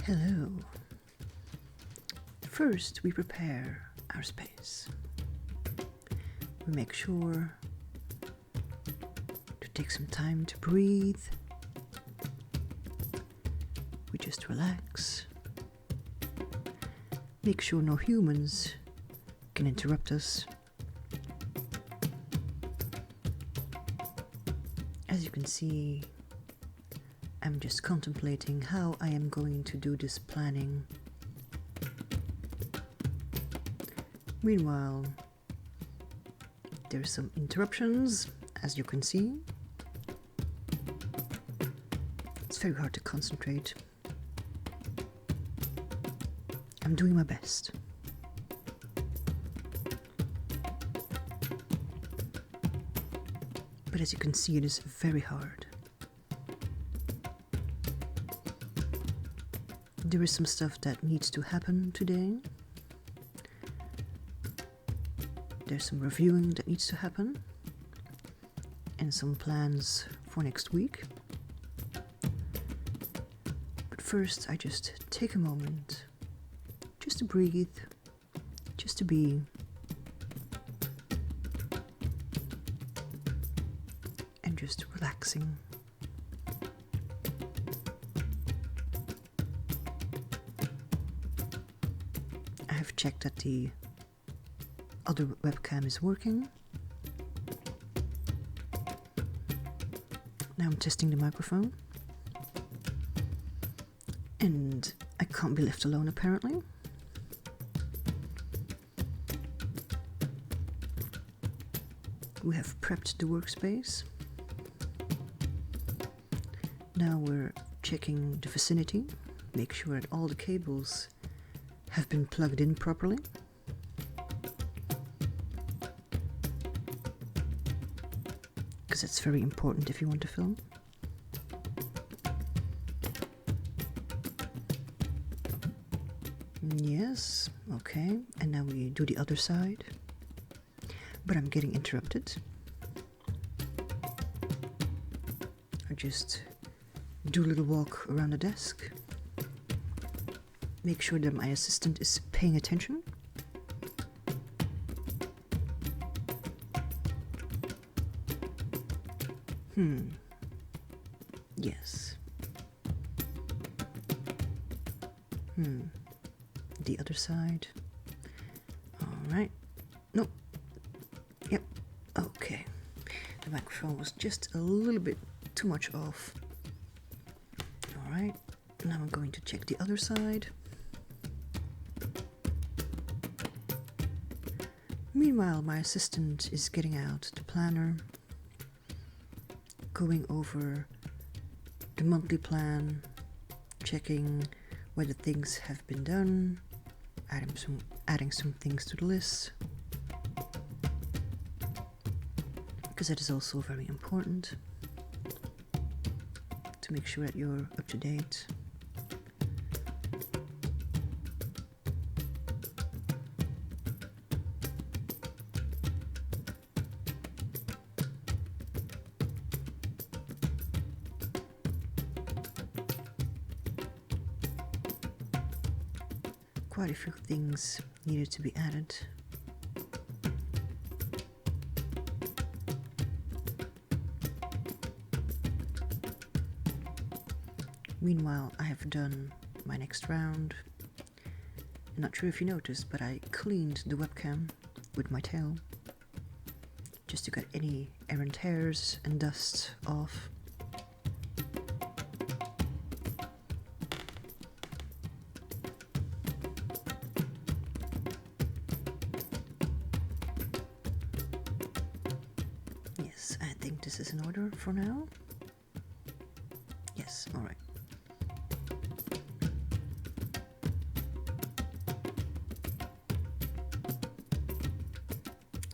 Hello. First, we prepare our space. We make sure to take some time to breathe. We just relax. Make sure no humans can interrupt us. As you can see, I'm just contemplating how I am going to do this planning. Meanwhile, there's some interruptions, as you can see. It's very hard to concentrate. I'm doing my best. But as you can see, it is very hard. There is some stuff that needs to happen today. There's some reviewing that needs to happen. And some plans for next week. But first, I just take a moment just to breathe, just to be. And just relaxing. I have checked that the other webcam is working. Now I'm testing the microphone. And I can't be left alone apparently. We have prepped the workspace. Now we're checking the vicinity, make sure that all the cables have been plugged in properly. Because that's very important if you want to film. Yes, okay, and now we do the other side. But I'm getting interrupted. I just do a little walk around the desk. Make sure that my assistant is paying attention. Yes. The other side. All right. No. Yep. Okay. The microphone was just a little bit too much off. All right. Now I'm going to check the other side. Meanwhile, my assistant is getting out the planner, going over the monthly plan, checking whether things have been done, adding some things to the list, because that is also very important to make sure that you're up to date. Quite a few things needed to be added. Meanwhile, I have done my next round. I'm not sure if you noticed, but I cleaned the webcam with my tail just to get any errant hairs and dust off. Yes, I think this is in order for now. Yes, all right.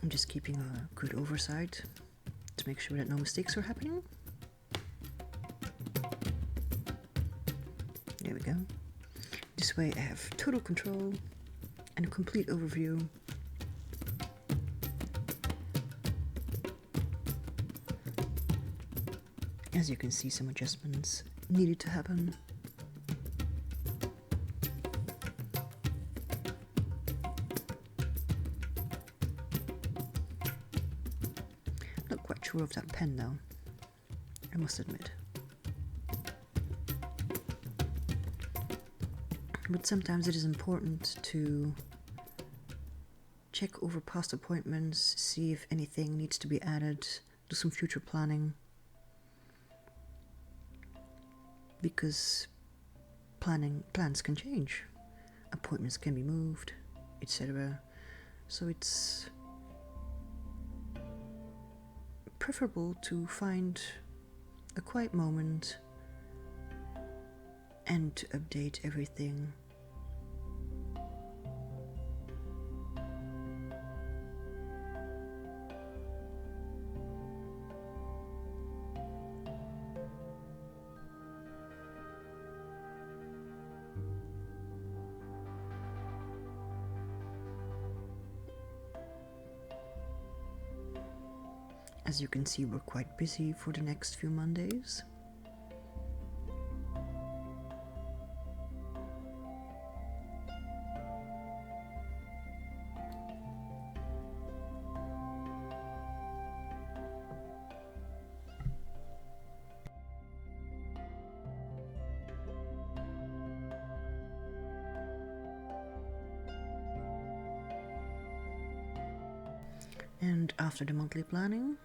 I'm just keeping a good oversight to make sure that no mistakes are happening. There we go. This way I have total control and a complete overview. As you can see, some adjustments needed to happen. sure of that pen now, I must admit. But sometimes it is important to check over past appointments, see if anything needs to be added, do some future planning. Because plans can change, appointments can be moved, etc. So it's preferable to find a quiet moment and to update everything. As you can see, we're quite busy for the next few Mondays. And after the monthly planning,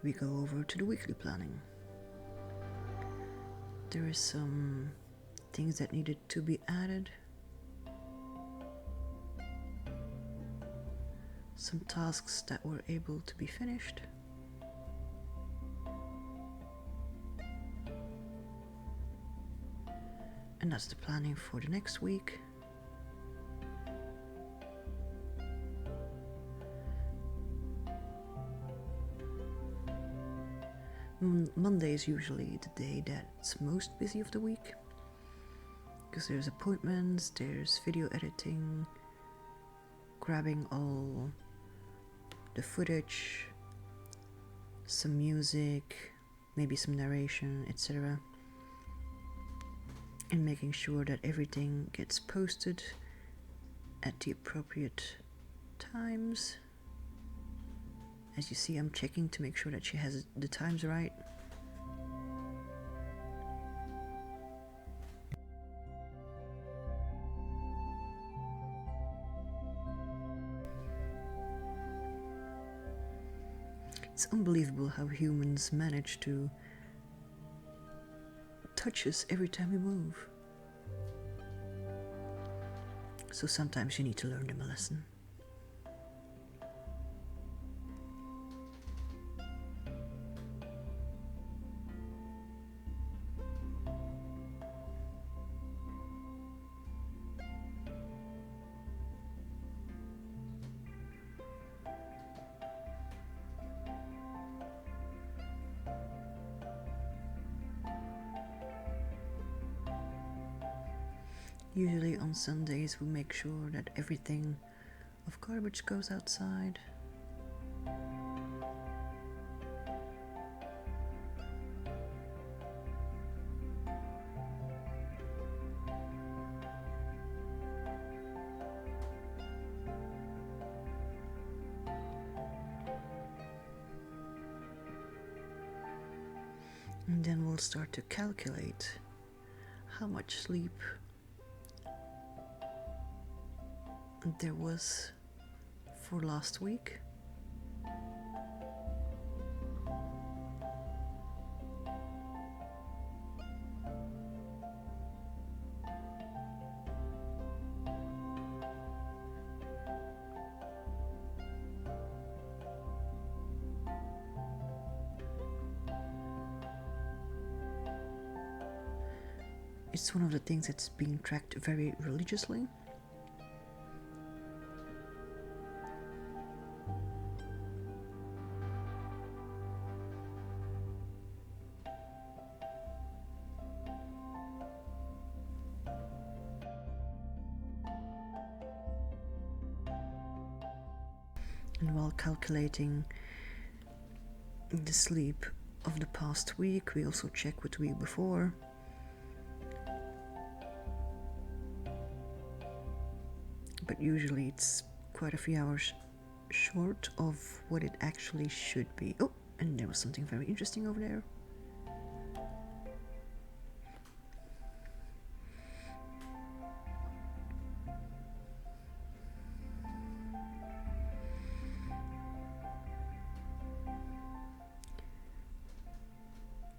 we go over to the weekly planning. There is some things that needed to be added, some tasks that were able to be finished, and that's the planning for the next week. Monday is usually the day that's most busy of the week, because there's appointments, there's video editing, grabbing all the footage, some music, maybe some narration, etc. And making sure that everything gets posted at the appropriate times. As you see, I'm checking to make sure that she has the times right. It's unbelievable how humans manage to touch us every time we move. So sometimes you need to learn them a lesson. Usually on Sundays we make sure that everything of garbage goes outside. And then we'll start to calculate how much sleep there was for last week. It's one of the things that's being tracked very religiously. And while calculating the sleep of the past week, we also check with the week before. But usually it's quite a few hours short of what it actually should be. Oh, and there was something very interesting over there.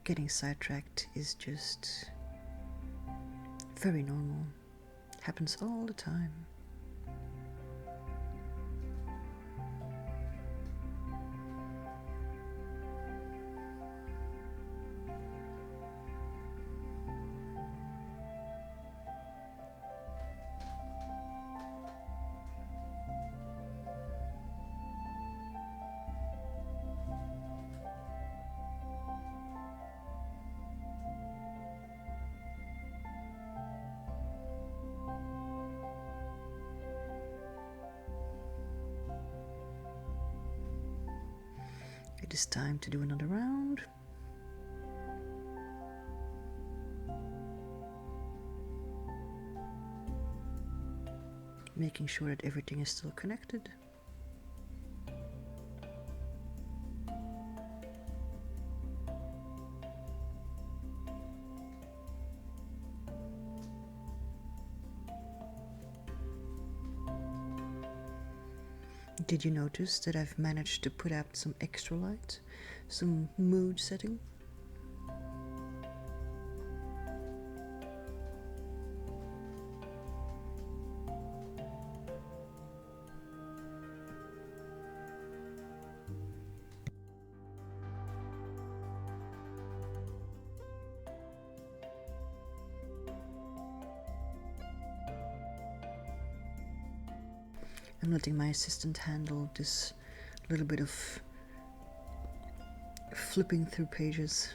Getting sidetracked is just very normal. Happens all the time. It is time to do another round. Making sure that everything is still connected. Did you notice that I've managed to put out some extra light, some mood setting? I'm letting my assistant handle this little bit of flipping through pages.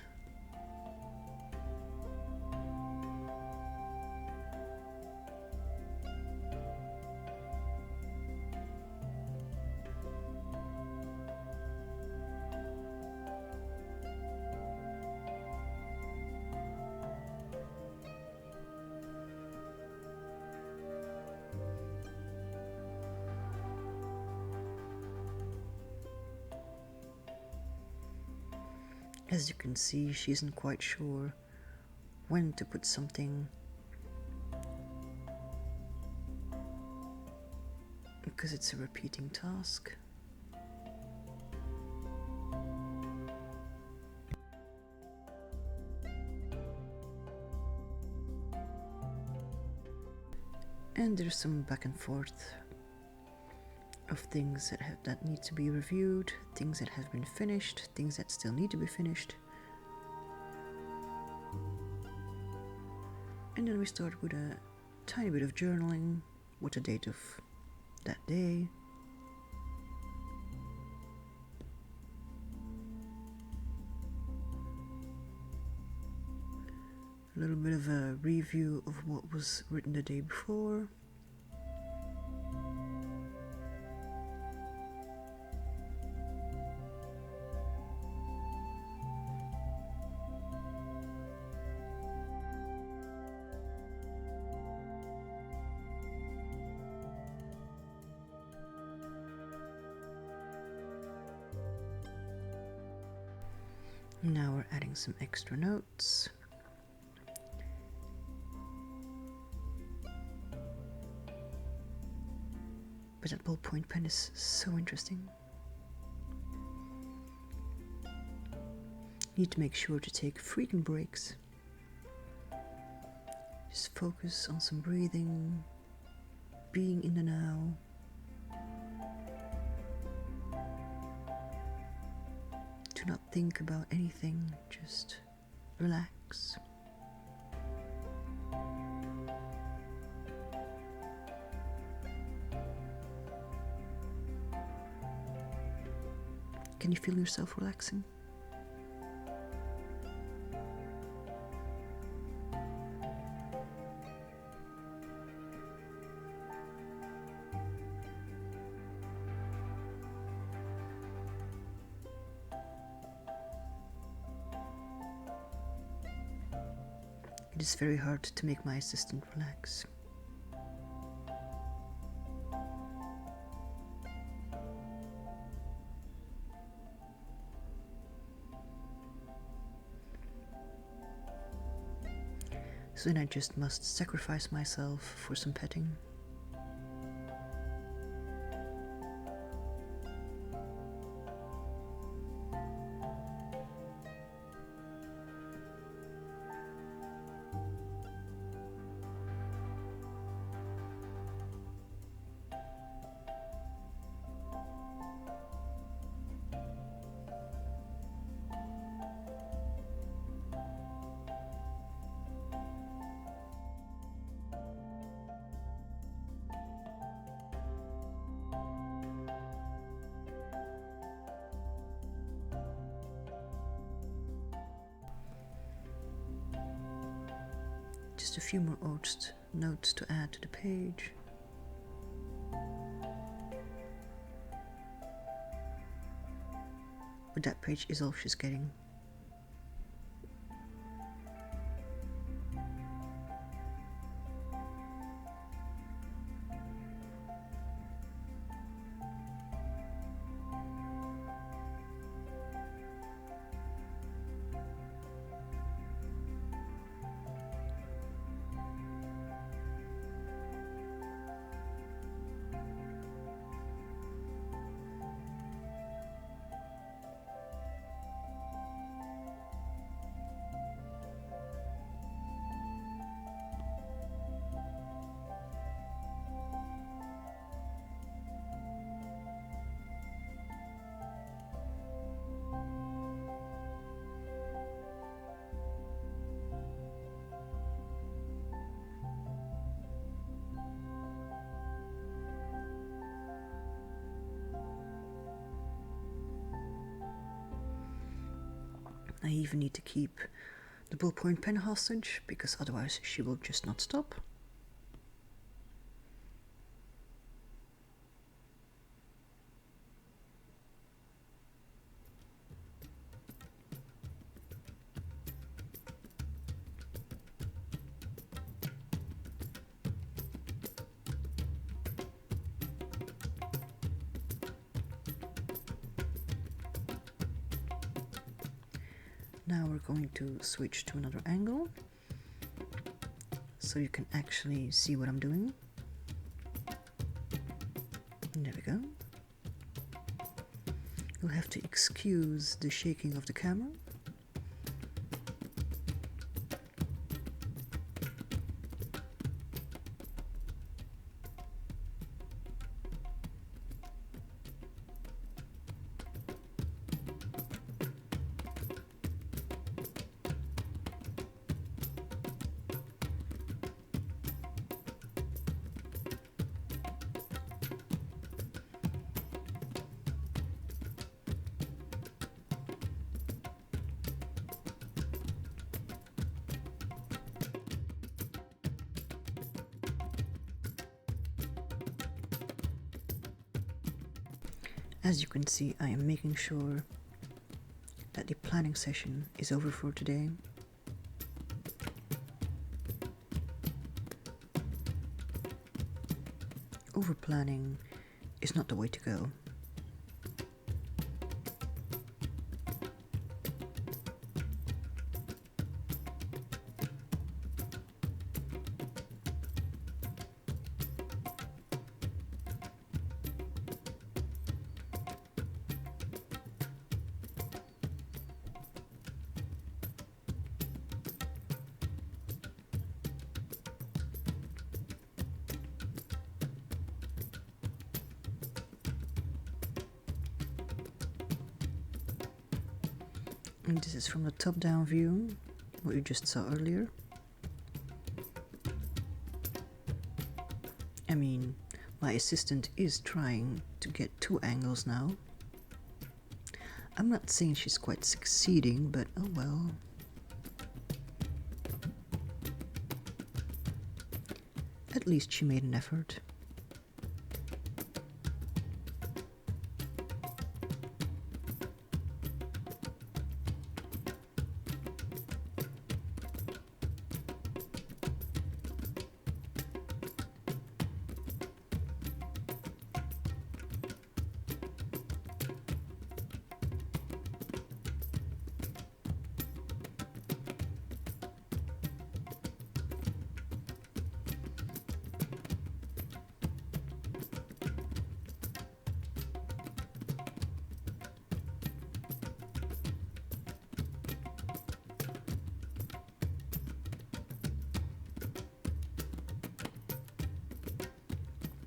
As you can see, she isn't quite sure when to put something, because it's a repeating task. And there's some back and forth of things that need to be reviewed, things that have been finished, things that still need to be finished. And then we start with a tiny bit of journaling with the date of that day. A little bit of a review of what was written the day before. Now we're adding some extra notes. But that ballpoint pen is so interesting. Need to make sure to take frequent breaks. Just focus on some breathing, being in the now. Do not think about anything, just relax. Can you feel yourself relaxing? It is very hard to make my assistant relax. So then I just must sacrifice myself for some petting. Just a few more notes to add to the page. But that page is all she's getting. I even need to keep the ballpoint pen hostage because otherwise she will just not stop. Now we're going to switch to another angle so you can actually see what I'm doing. And there we go. You'll have to excuse the shaking of the camera. As you can see, I am making sure that the planning session is over for today. Over planning is not the way to go. And this is from the top-down view, what you just saw earlier. I mean, my assistant is trying to get 2 angles now. I'm not saying she's quite succeeding, but oh well. At least she made an effort.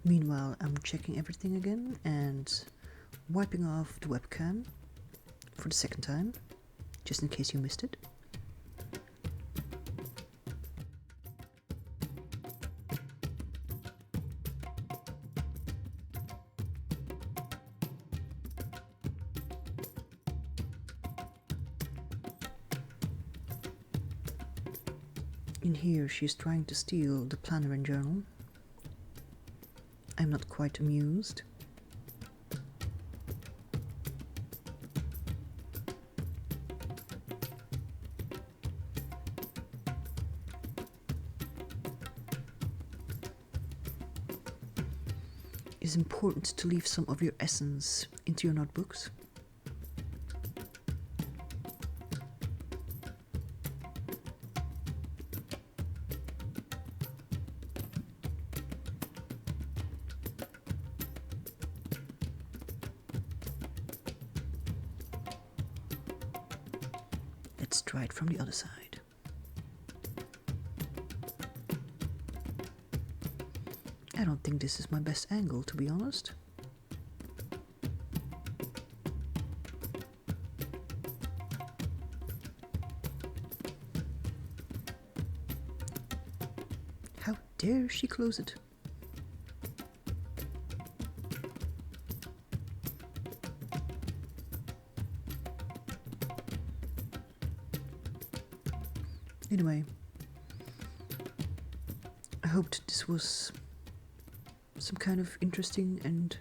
Meanwhile, I'm checking everything again and wiping off the webcam for the second time, just in case you missed it. In here, she's trying to steal the planner and journal. I'm not quite amused. It's important to leave some of your essence into your notebooks. Let's try it from the other side. I don't think this is my best angle, to be honest. How dare she close it? Anyway, I hoped this was some kind of interesting and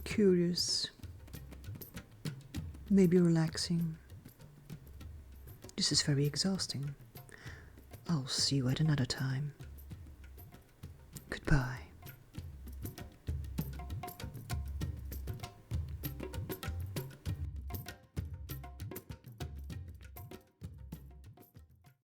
curious, maybe relaxing. This is very exhausting. I'll see you at another time. Goodbye.